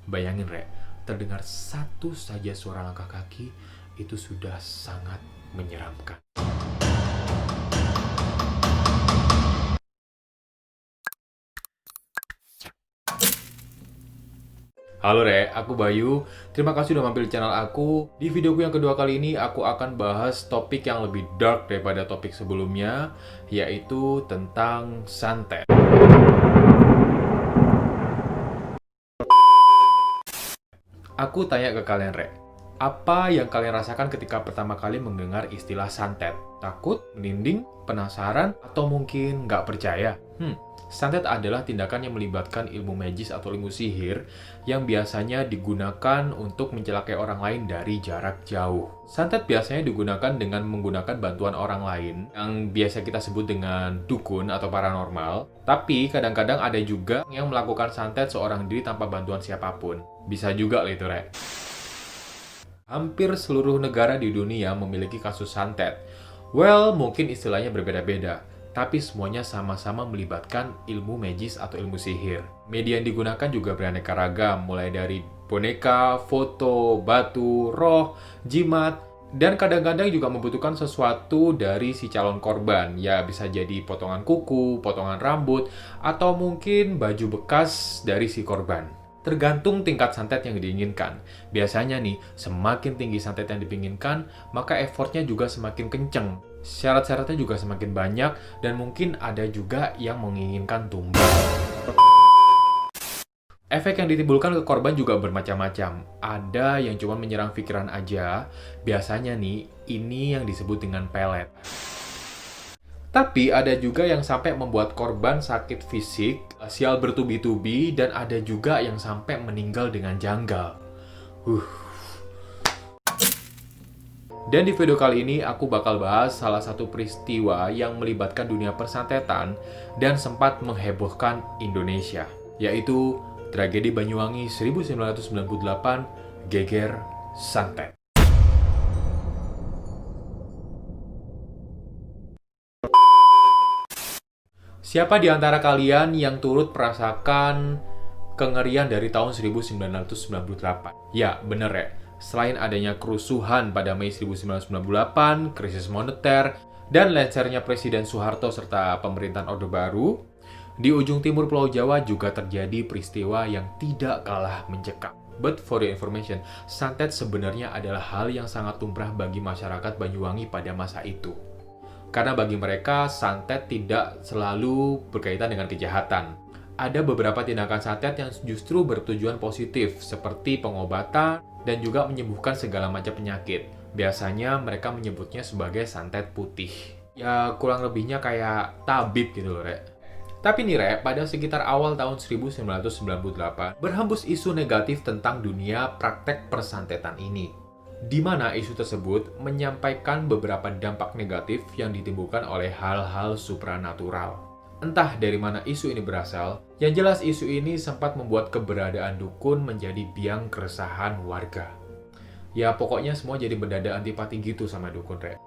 Bayangin, Rek, terdengar satu saja suara langkah kaki, itu sudah sangat menyeramkan. Halo Re, aku Bayu. Terima kasih udah mampir di channel aku. Di videoku yang kedua kali ini, aku akan bahas topik yang lebih dark daripada topik sebelumnya, yaitu tentang santet. Aku tanya ke kalian, Re. Apa yang kalian rasakan ketika pertama kali mendengar istilah santet? Takut, merinding, penasaran, atau mungkin nggak percaya? Santet adalah tindakan yang melibatkan ilmu magis atau ilmu sihir yang biasanya digunakan untuk mencelakai orang lain dari jarak jauh. Santet biasanya digunakan dengan menggunakan bantuan orang lain yang biasa kita sebut dengan dukun atau paranormal. Tapi kadang-kadang ada juga yang melakukan santet seorang diri tanpa bantuan siapapun. Bisa juga lah itu, Rek. Hampir seluruh negara di dunia memiliki kasus santet. Well, mungkin istilahnya berbeda-beda, tapi semuanya sama-sama melibatkan ilmu magis atau ilmu sihir. Media yang digunakan juga beraneka ragam, mulai dari boneka, foto, batu, roh, jimat, dan kadang-kadang juga membutuhkan sesuatu dari si calon korban. Ya, bisa jadi potongan kuku, potongan rambut, atau mungkin baju bekas dari si korban. Tergantung tingkat santet yang diinginkan. Biasanya nih, semakin tinggi santet yang diinginkan, maka effortnya juga semakin kenceng. Syarat-syaratnya juga semakin banyak, dan mungkin ada juga yang menginginkan tumbal. Efek yang ditimbulkan ke korban juga bermacam-macam. Ada yang cuma menyerang pikiran aja, biasanya nih, ini yang disebut dengan pelet. Tapi ada juga yang sampai membuat korban sakit fisik, sial bertubi-tubi, dan ada juga yang sampai meninggal dengan janggal. Dan di video kali ini aku bakal bahas salah satu peristiwa yang melibatkan dunia persantetan dan sempat menghebohkan Indonesia, yaitu tragedi Banyuwangi 1998, Geger Santet. Siapa di antara kalian yang turut merasakan kengerian dari tahun 1998? Ya, bener ya. Selain adanya kerusuhan pada Mei 1998, krisis moneter, dan lengsernya Presiden Soeharto serta pemerintahan Orde Baru, di ujung timur Pulau Jawa juga terjadi peristiwa yang tidak kalah mencekam. But for your information, santet sebenarnya adalah hal yang sangat lumrah bagi masyarakat Banyuwangi pada masa itu. Karena bagi mereka, santet tidak selalu berkaitan dengan kejahatan. Ada beberapa tindakan santet yang justru bertujuan positif, seperti pengobatan dan juga menyembuhkan segala macam penyakit. Biasanya mereka menyebutnya sebagai santet putih. Ya, kurang lebihnya kayak tabib gitu loh, Rek. Tapi nih, Rek, pada sekitar awal tahun 1998, berhembus isu negatif tentang dunia praktek persantetan ini, di mana isu tersebut menyampaikan beberapa dampak negatif yang ditimbulkan oleh hal-hal supranatural. Entah dari mana isu ini berasal, yang jelas isu ini sempat membuat keberadaan dukun menjadi biang keresahan warga. Ya, pokoknya semua jadi berdada antipati gitu sama dukun, Rek.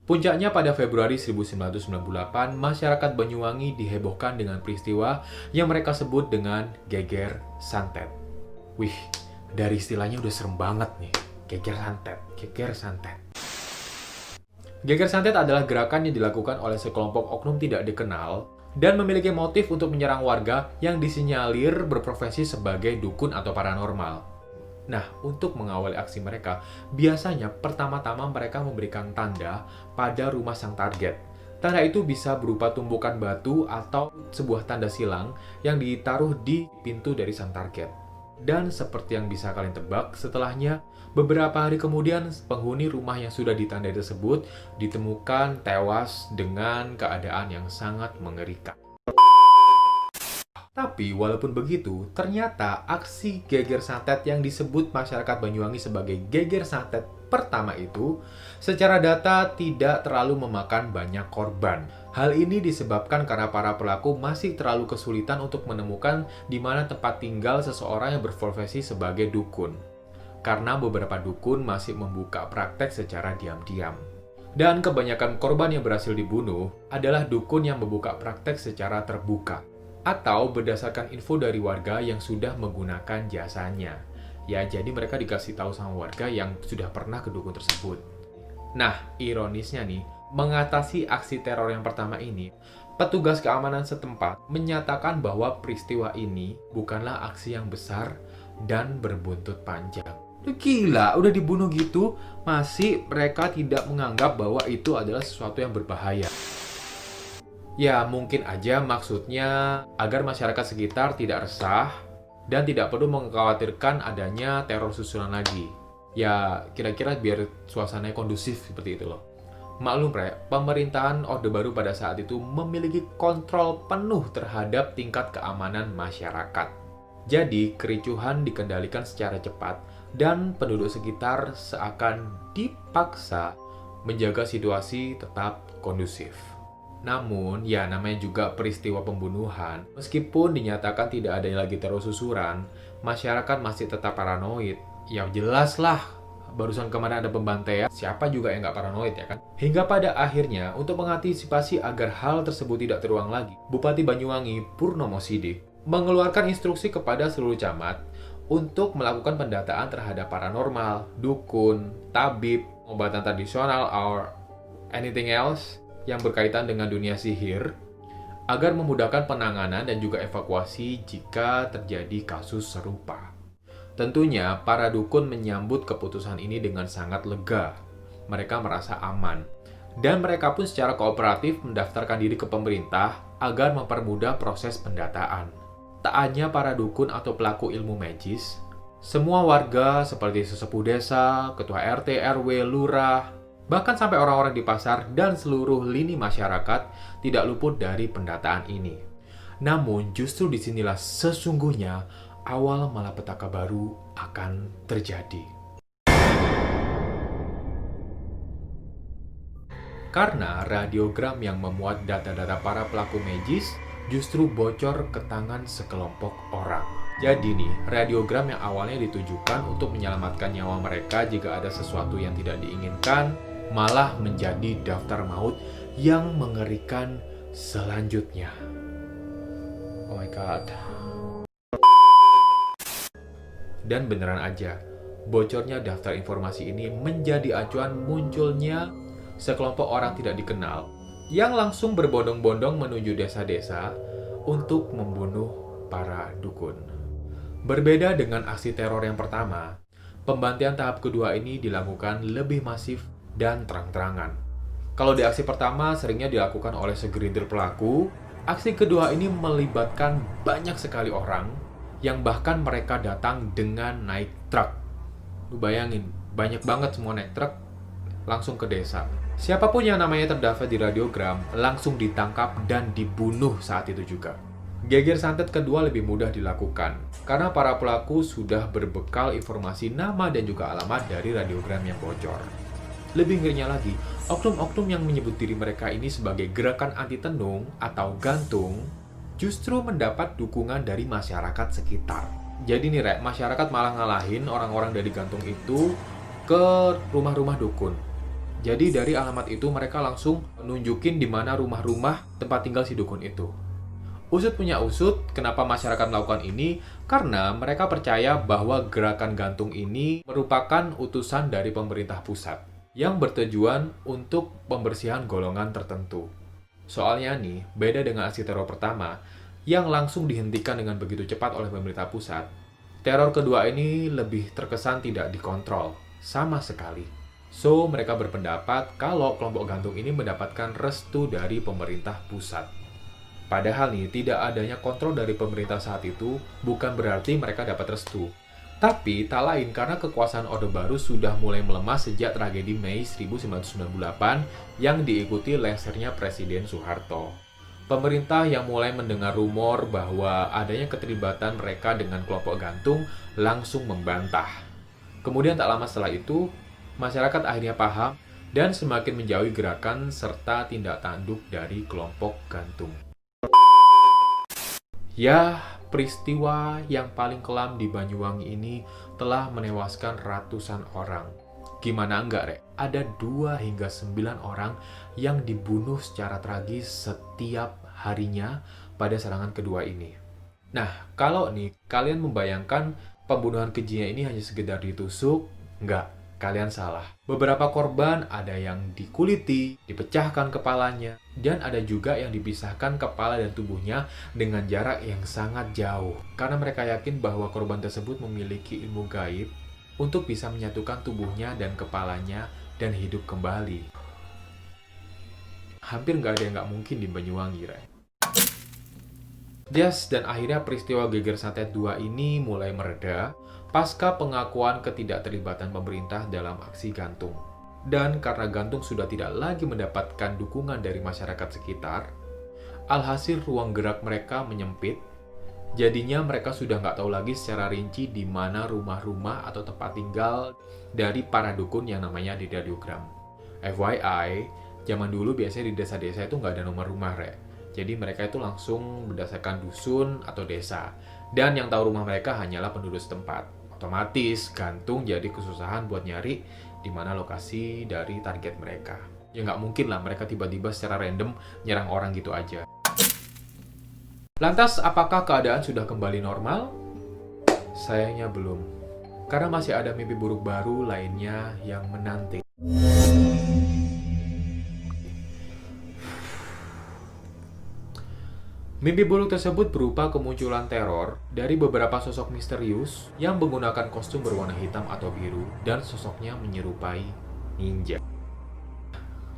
Puncaknya pada Februari 1998, masyarakat Banyuwangi dihebohkan dengan peristiwa yang mereka sebut dengan Geger Santet. Wih, dari istilahnya udah serem banget nih. Geger santet, geger santet. Geger santet adalah gerakan yang dilakukan oleh sekelompok oknum tidak dikenal dan memiliki motif untuk menyerang warga yang disinyalir berprofesi sebagai dukun atau paranormal. Nah, untuk mengawali aksi mereka, biasanya pertama-tama mereka memberikan tanda pada rumah sang target. Tanda itu bisa berupa tumpukan batu atau sebuah tanda silang yang ditaruh di pintu dari sang target. Dan seperti yang bisa kalian tebak, setelahnya, beberapa hari kemudian, penghuni rumah yang sudah ditandai tersebut ditemukan tewas dengan keadaan yang sangat mengerikan. Tapi, walaupun begitu, ternyata aksi geger santet yang disebut masyarakat Banyuwangi sebagai geger santet pertama itu, secara data tidak terlalu memakan banyak korban. Hal ini disebabkan karena para pelaku masih terlalu kesulitan untuk menemukan di mana tempat tinggal seseorang yang berprofesi sebagai dukun. Karena beberapa dukun masih membuka praktek secara diam-diam. Dan kebanyakan korban yang berhasil dibunuh adalah dukun yang membuka praktek secara terbuka. atau berdasarkan info dari warga yang sudah menggunakan jasanya. Ya, jadi mereka dikasih tahu sama warga yang sudah pernah ke dukun tersebut. Nah, ironisnya nih, mengatasi aksi teror yang pertama ini, petugas keamanan setempat menyatakan bahwa peristiwa ini bukanlah aksi yang besar dan berbuntut panjang. Gila, udah dibunuh gitu, masih mereka tidak menganggap bahwa itu adalah sesuatu yang berbahaya. Ya, mungkin aja maksudnya agar masyarakat sekitar tidak resah dan tidak perlu mengkhawatirkan adanya teror susulan lagi. Ya, kira-kira biar suasananya kondusif seperti itu loh. Maklum, pemerintahan Orde Baru pada saat itu memiliki kontrol penuh terhadap tingkat keamanan masyarakat. Jadi, kericuhan dikendalikan secara cepat dan penduduk sekitar seakan dipaksa menjaga situasi tetap kondusif. Namun, ya namanya juga peristiwa pembunuhan. Meskipun dinyatakan tidak ada lagi teror susulan, masyarakat masih tetap paranoid. Ya jelas lah, barusan kemarin ada pembantaian, siapa juga yang nggak paranoid ya kan? Hingga pada akhirnya, untuk mengantisipasi agar hal tersebut tidak terulang lagi, Bupati Banyuwangi Purnomo Sidik mengeluarkan instruksi kepada seluruh camat untuk melakukan pendataan terhadap paranormal, dukun, tabib, obatan tradisional, or anything else yang berkaitan dengan dunia sihir, agar memudahkan penanganan dan juga evakuasi jika terjadi kasus serupa. Tentunya, para dukun menyambut keputusan ini dengan sangat lega. Mereka merasa aman. Dan mereka pun secara kooperatif mendaftarkan diri ke pemerintah agar mempermudah proses pendataan. Tak hanya para dukun atau pelaku ilmu magis, semua warga seperti sesepuh desa, ketua RT, RW, lurah, bahkan sampai orang-orang di pasar dan seluruh lini masyarakat tidak luput dari pendataan ini. Namun, justru disinilah sesungguhnya awal malapetaka baru akan terjadi. Karena radiogram yang memuat data-data para pelaku magis justru bocor ke tangan sekelompok orang. Jadi nih, radiogram yang awalnya ditujukan untuk menyelamatkan nyawa mereka jika ada sesuatu yang tidak diinginkan, malah menjadi daftar maut yang mengerikan selanjutnya. Oh my god. Dan beneran aja, bocornya daftar informasi ini menjadi acuan munculnya sekelompok orang tidak dikenal yang langsung berbondong-bondong menuju desa-desa untuk membunuh para dukun. Berbeda dengan aksi teror yang pertama, pembantaian tahap kedua ini dilakukan lebih masif dan terang-terangan. Kalau di aksi pertama seringnya dilakukan oleh segelintir pelaku, aksi kedua ini melibatkan banyak sekali orang yang bahkan mereka datang dengan naik truk. Lu bayangin, banyak banget semua naik truk langsung ke desa. Siapapun yang namanya terdaftar di radiogram langsung ditangkap dan dibunuh saat itu juga. Geger santet kedua lebih mudah dilakukan karena para pelaku sudah berbekal informasi nama dan juga alamat dari radiogram yang bocor. Lebih ngerinya lagi, oknum-oknum yang menyebut diri mereka ini sebagai gerakan anti tenung atau gantung justru mendapat dukungan dari masyarakat sekitar. Jadi nih masyarakat malah ngalahin orang-orang dari gantung itu ke rumah-rumah dukun. Jadi dari alamat itu mereka langsung nunjukin di mana rumah-rumah tempat tinggal si dukun itu. Usut punya usut, kenapa masyarakat melakukan ini? Karena mereka percaya bahwa gerakan gantung ini merupakan utusan dari pemerintah pusat yang bertujuan untuk pembersihan golongan tertentu. Soalnya nih, beda dengan aksi teror pertama yang langsung dihentikan dengan begitu cepat oleh pemerintah pusat. Teror kedua ini lebih terkesan tidak dikontrol sama sekali. So, mereka berpendapat kalau kelompok gantung ini mendapatkan restu dari pemerintah pusat. Padahal nih, tidak adanya kontrol dari pemerintah saat itu bukan berarti mereka dapat restu. Tapi, tak lain karena kekuasaan Orde Baru sudah mulai melemah sejak tragedi Mei 1998 yang diikuti lengsernya Presiden Soeharto. Pemerintah yang mulai mendengar rumor bahwa adanya keterlibatan mereka dengan kelompok gantung langsung membantah. Kemudian tak lama setelah itu, masyarakat akhirnya paham dan semakin menjauhi gerakan serta tindak tanduk dari kelompok gantung. Ya, peristiwa yang paling kelam di Banyuwangi ini telah menewaskan ratusan orang. Gimana enggak, Ada 2 hingga 9 orang yang dibunuh secara tragis setiap harinya pada serangan kedua ini. Nah, kalau nih kalian membayangkan pembunuhan kejinya ini hanya sekedar ditusuk, enggak. Kalian salah. Beberapa korban ada yang dikuliti, dipecahkan kepalanya, dan ada juga yang dipisahkan kepala dan tubuhnya dengan jarak yang sangat jauh. Karena mereka yakin bahwa korban tersebut memiliki ilmu gaib untuk bisa menyatukan tubuhnya dan kepalanya dan hidup kembali. Hampir nggak ada yang nggak mungkin di Banyuwangi, Ray. Dan akhirnya peristiwa Geger Santet 2 ini mulai mereda pasca pengakuan ketidakterlibatan pemerintah dalam aksi gantung. Dan karena gantung sudah tidak lagi mendapatkan dukungan dari masyarakat sekitar, alhasil ruang gerak mereka menyempit. Jadinya mereka sudah nggak tahu lagi secara rinci di mana rumah-rumah atau tempat tinggal dari para dukun yang namanya di radiogram. FYI, zaman dulu biasanya di desa-desa itu nggak ada nomor rumah, Rek. Jadi mereka itu langsung berdasarkan dusun atau desa. Dan yang tahu rumah mereka hanyalah penduduk setempat. Otomatis gantung jadi kesusahan buat nyari di mana lokasi dari target mereka. Ya nggak mungkin lah mereka tiba-tiba secara random nyerang orang gitu aja. Lantas apakah keadaan sudah kembali normal? Sayangnya belum. Karena masih ada mimpi buruk baru lainnya yang menanti. Mimpi buruk tersebut berupa kemunculan teror dari beberapa sosok misterius yang menggunakan kostum berwarna hitam atau biru dan sosoknya menyerupai ninja.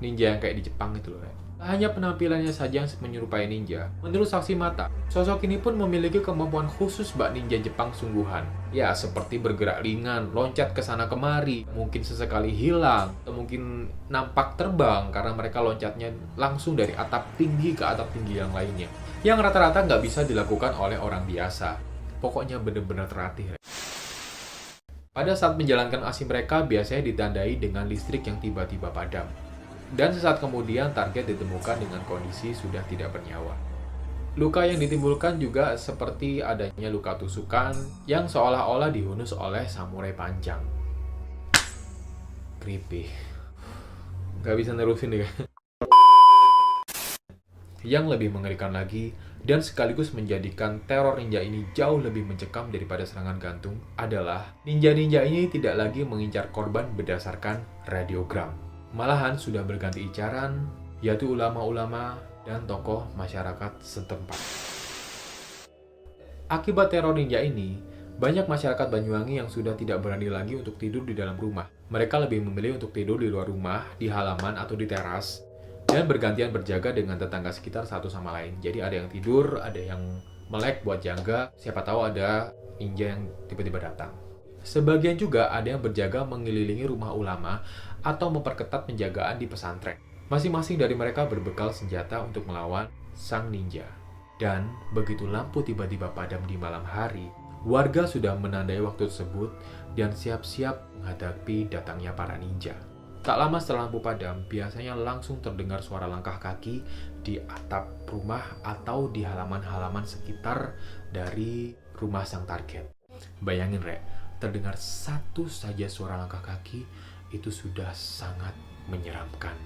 Ninja yang kayak di Jepang itu loh. Hanya penampilannya saja yang menyerupai ninja. Menurut saksi mata, sosok ini pun memiliki kemampuan khusus bak ninja Jepang sungguhan. Ya, seperti bergerak ringan, loncat ke sana kemari, mungkin sesekali hilang, atau mungkin nampak terbang karena mereka loncatnya langsung dari atap tinggi ke atap tinggi yang lainnya. Yang rata-rata nggak bisa dilakukan oleh orang biasa. Pokoknya benar-benar terlatih. Pada saat menjalankan aksi mereka biasanya ditandai dengan listrik yang tiba-tiba padam. Dan sesaat kemudian target ditemukan dengan kondisi sudah tidak bernyawa. Luka yang ditimbulkan juga seperti adanya luka tusukan yang seolah-olah dihunus oleh samurai panjang. Creepy. Gak bisa nerusin deh. Yang lebih mengerikan lagi, dan sekaligus menjadikan teror ninja ini jauh lebih mencekam daripada serangan gantung, adalah ninja-ninja ini tidak lagi mengincar korban berdasarkan radiogram. Malahan sudah berganti incaran, yaitu ulama-ulama dan tokoh masyarakat setempat. Akibat teror ninja ini, banyak masyarakat Banyuwangi yang sudah tidak berani lagi untuk tidur di dalam rumah. Mereka lebih memilih untuk tidur di luar rumah, di halaman atau di teras, dan bergantian berjaga dengan tetangga sekitar satu sama lain. Jadi ada yang tidur, ada yang melek buat jaga, siapa tahu ada ninja yang tiba-tiba datang. Sebagian juga ada yang berjaga mengelilingi rumah ulama atau memperketat penjagaan di pesantren. Masing-masing dari mereka berbekal senjata untuk melawan sang ninja. Dan begitu lampu tiba-tiba padam di malam hari, warga sudah menandai waktu tersebut dan siap-siap menghadapi datangnya para ninja. Tak lama setelah lampu padam, biasanya langsung terdengar suara langkah kaki di atap rumah atau di halaman-halaman sekitar dari rumah sang target. Bayangin, Rek, terdengar satu saja suara langkah kaki, itu sudah sangat menyeramkan.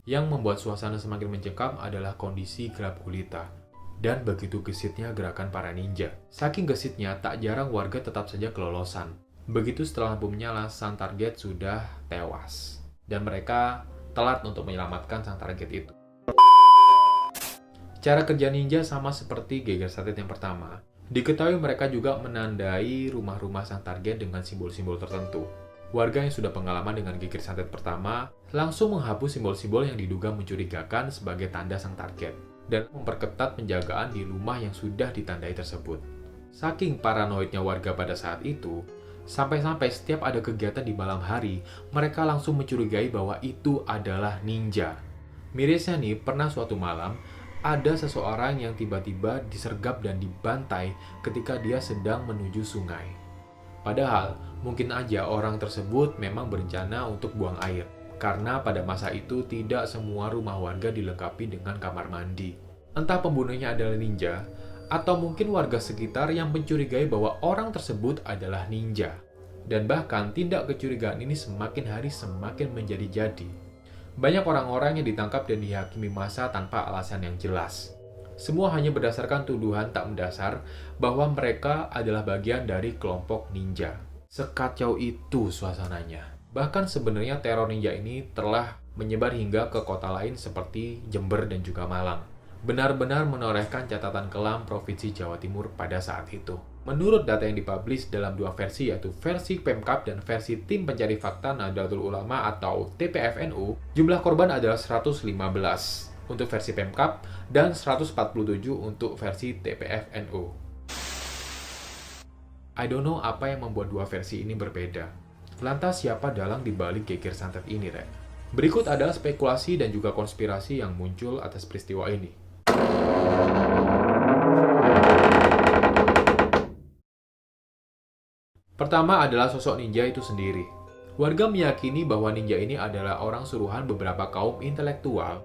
Yang membuat suasana semakin mencekam adalah kondisi gelap gulita. Dan begitu gesitnya gerakan para ninja. Saking gesitnya, tak jarang warga tetap saja kelolosan. Begitu setelah lampu menyala, sang target sudah tewas. Dan mereka telat untuk menyelamatkan sang target itu. Cara kerja ninja sama seperti Geger Santet yang pertama. Diketahui mereka juga menandai rumah-rumah sang target dengan simbol-simbol tertentu. Warga yang sudah pengalaman dengan Geger Santet pertama langsung menghapus simbol-simbol yang diduga mencurigakan sebagai tanda sang target dan memperketat penjagaan di rumah yang sudah ditandai tersebut. Saking paranoidnya warga pada saat itu, sampai-sampai setiap ada kegiatan di malam hari, mereka langsung mencurigai bahwa itu adalah ninja. Mirisnya nih, pernah suatu malam, ada seseorang yang tiba-tiba disergap dan dibantai ketika dia sedang menuju sungai. Padahal, mungkin aja orang tersebut memang berencana untuk buang air. Karena pada masa itu tidak semua rumah warga dilengkapi dengan kamar mandi. Entah pembunuhnya adalah ninja, atau mungkin warga sekitar yang mencurigai bahwa orang tersebut adalah ninja. Dan bahkan tindak kecurigaan ini semakin hari semakin menjadi-jadi. Banyak orang-orang yang ditangkap dan dihakimi massa tanpa alasan yang jelas. Semua hanya berdasarkan tuduhan tak mendasar bahwa mereka adalah bagian dari kelompok ninja. Sekacau itu suasananya. Bahkan sebenarnya teror ninja ini telah menyebar hingga ke kota lain seperti Jember dan juga Malang. Benar-benar menorehkan catatan kelam Provinsi Jawa Timur pada saat itu. Menurut data yang dipublish dalam dua versi, yaitu versi Pemkab dan versi Tim Pencari Fakta Nahdlatul Ulama atau TPFNU, jumlah korban adalah 115 untuk versi Pemkab dan 147 untuk versi TPFNU. I don't know apa yang membuat dua versi ini berbeda. Lantas siapa dalang dibalik geger santet ini, Rek? Berikut adalah spekulasi dan juga konspirasi yang muncul atas peristiwa ini. Pertama adalah sosok ninja itu sendiri. Warga meyakini bahwa ninja ini adalah orang suruhan beberapa kaum intelektual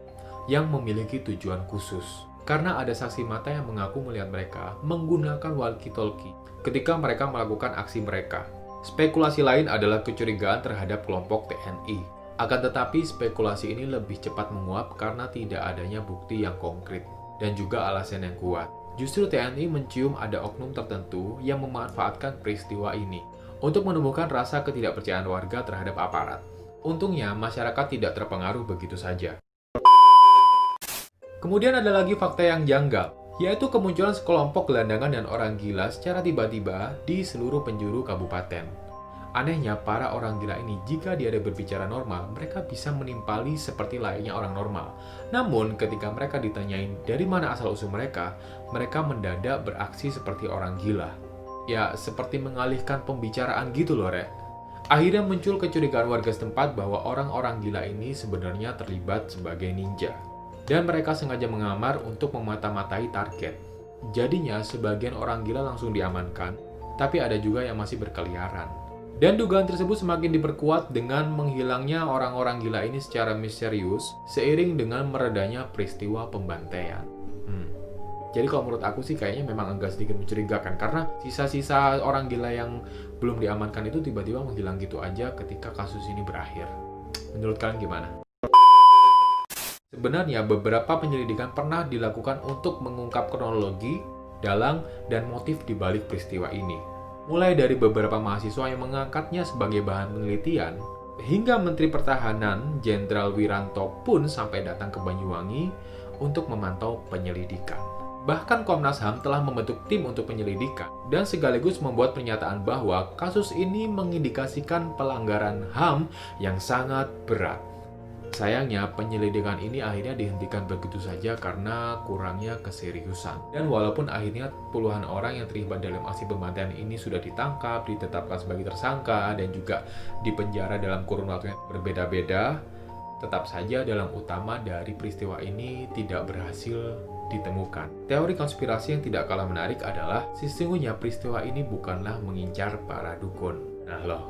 yang memiliki tujuan khusus. Karena ada saksi mata yang mengaku melihat mereka menggunakan walkie-talkie ketika mereka melakukan aksi mereka. Spekulasi lain adalah kecurigaan terhadap kelompok TNI. Akan tetapi spekulasi ini lebih cepat menguap karena tidak adanya bukti yang konkret dan juga alasan yang kuat. Justru TNI mencium ada oknum tertentu yang memanfaatkan peristiwa ini untuk menumbuhkan rasa ketidakpercayaan warga terhadap aparat. Untungnya, masyarakat tidak terpengaruh begitu saja. Kemudian ada lagi fakta yang janggal, yaitu kemunculan sekelompok gelandangan dan orang gila secara tiba-tiba di seluruh penjuru kabupaten. Anehnya, para orang gila ini jika dia ada berbicara normal, mereka bisa menimpali seperti layaknya orang normal. Namun, ketika mereka ditanyain dari mana asal-usul mereka, mereka mendadak beraksi seperti orang gila. Ya, seperti mengalihkan pembicaraan gitu loh, Rek. Akhirnya muncul kecurigaan warga setempat bahwa orang-orang gila ini sebenarnya terlibat sebagai ninja. Dan mereka sengaja mengamar untuk memata-matai target. Jadinya, sebagian orang gila langsung diamankan, tapi ada juga yang masih berkeliaran. Dan dugaan tersebut semakin diperkuat dengan menghilangnya orang-orang gila ini secara misterius seiring dengan meredanya peristiwa pembantaian. Jadi kalau menurut aku sih kayaknya memang agak sedikit mencurigakan karena sisa-sisa orang gila yang belum diamankan itu tiba-tiba menghilang gitu aja ketika kasus ini berakhir. Menurut kalian gimana? Sebenarnya beberapa penyelidikan pernah dilakukan untuk mengungkap kronologi, dalang, dan motif di balik peristiwa ini. Mulai dari beberapa mahasiswa yang mengangkatnya sebagai bahan penelitian, hingga Menteri Pertahanan Jenderal Wiranto pun sampai datang ke Banyuwangi untuk memantau penyelidikan. Bahkan Komnas HAM telah membentuk tim untuk penyelidikan dan sekaligus membuat pernyataan bahwa kasus ini mengindikasikan pelanggaran HAM yang sangat berat. Sayangnya, penyelidikan ini akhirnya dihentikan begitu saja karena kurangnya keseriusan. Dan walaupun akhirnya puluhan orang yang terlibat dalam aksi pembantaian ini sudah ditangkap, ditetapkan sebagai tersangka, dan juga dipenjara dalam kurun waktu yang berbeda-beda, tetap saja dalang utama dari peristiwa ini tidak berhasil ditemukan. Teori konspirasi yang tidak kalah menarik adalah sesungguhnya peristiwa ini bukanlah mengincar para dukun. Nah loh.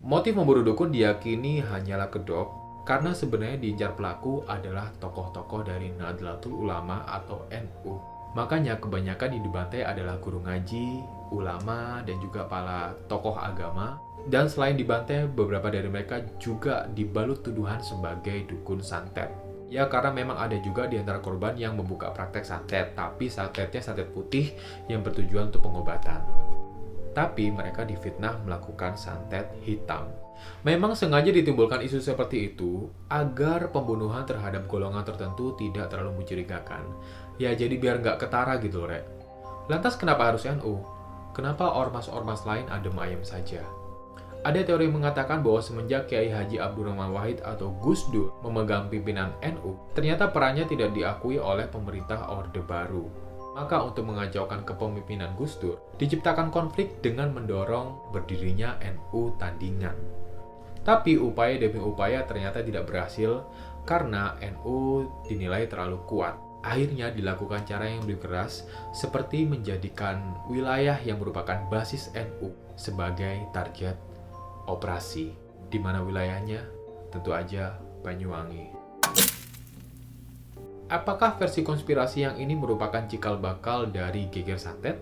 Motif memburu dukun diyakini hanyalah kedok karena sebenarnya diincar pelaku adalah tokoh-tokoh dari Nahdlatul Ulama atau NU. Makanya kebanyakan yang dibantai adalah guru ngaji, ulama, dan juga para tokoh agama. Dan selain dibantai, beberapa dari mereka juga dibalut tuduhan sebagai dukun santet. Ya karena memang ada juga di antara korban yang membuka praktek santet, tapi santetnya santet putih yang bertujuan untuk pengobatan. Tapi mereka difitnah melakukan santet hitam. Memang sengaja ditimbulkan isu seperti itu agar pembunuhan terhadap golongan tertentu tidak terlalu mencurigakan. Ya jadi biar nggak ketara gitu loh, Rek. Lantas kenapa harus NU? Kenapa ormas-ormas lain adem ayem saja? Ada teori yang mengatakan bahwa semenjak Kiai Haji Abdurrahman Wahid atau Gus Dur memegang pimpinan NU, ternyata perannya tidak diakui oleh pemerintah Orde Baru. Maka untuk mengacaukan kepemimpinan Gus Dur, diciptakan konflik dengan mendorong berdirinya NU tandingan. Tapi upaya demi upaya ternyata tidak berhasil karena NU dinilai terlalu kuat. Akhirnya dilakukan cara yang lebih keras seperti menjadikan wilayah yang merupakan basis NU sebagai target operasi. Di mana wilayahnya? Tentu aja Banyuwangi. Apakah versi konspirasi yang ini merupakan cikal bakal dari geger santet?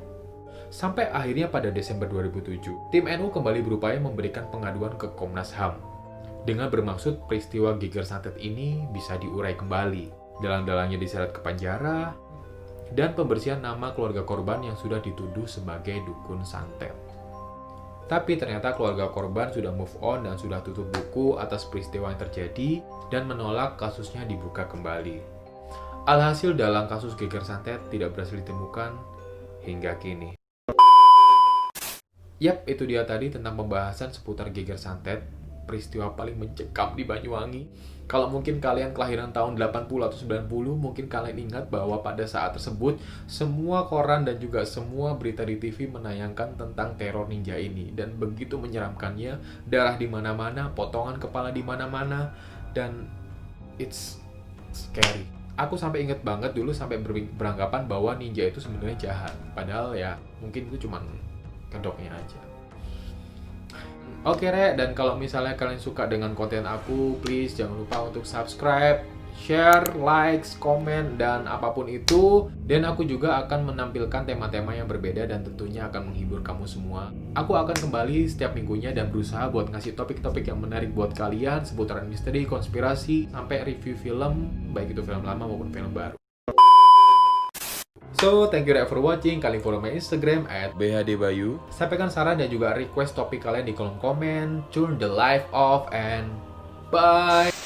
Sampai akhirnya pada Desember 2007, tim NU kembali berupaya memberikan pengaduan ke Komnas HAM dengan bermaksud peristiwa geger santet ini bisa diurai kembali. Dalang-dalangnya diseret ke penjara, dan pembersihan nama keluarga korban yang sudah dituduh sebagai dukun santet. Tapi ternyata keluarga korban sudah move on dan sudah tutup buku atas peristiwa yang terjadi dan menolak kasusnya dibuka kembali. Alhasil dalam kasus geger santet tidak berhasil ditemukan hingga kini. Yap, itu dia tadi tentang pembahasan seputar geger santet, peristiwa paling mencekam di Banyuwangi. Kalau mungkin kalian kelahiran tahun 80 atau 90, mungkin kalian ingat bahwa pada saat tersebut, semua koran dan juga semua berita di TV menayangkan tentang teror ninja ini. Dan begitu menyeramkannya, darah di mana-mana, potongan kepala di mana-mana, dan it's scary. Aku sampai inget banget dulu sampai beranggapan bahwa ninja itu sebenarnya jahat. Padahal ya, mungkin itu cuman kedoknya aja. Oke Rek, dan kalau misalnya kalian suka dengan konten aku, please jangan lupa untuk subscribe, share, likes, komen, dan apapun itu. Dan aku juga akan menampilkan tema-tema yang berbeda dan tentunya akan menghibur kamu semua. Aku akan kembali setiap minggunya dan berusaha buat ngasih topik-topik yang menarik buat kalian seputaran misteri, konspirasi, sampai review film, baik itu film lama maupun film baru. So, thank you for watching. Kalian follow my Instagram @bhdbayu. Sampaikan saran dan juga request topik kalian di kolom komen. Turn the light off and bye.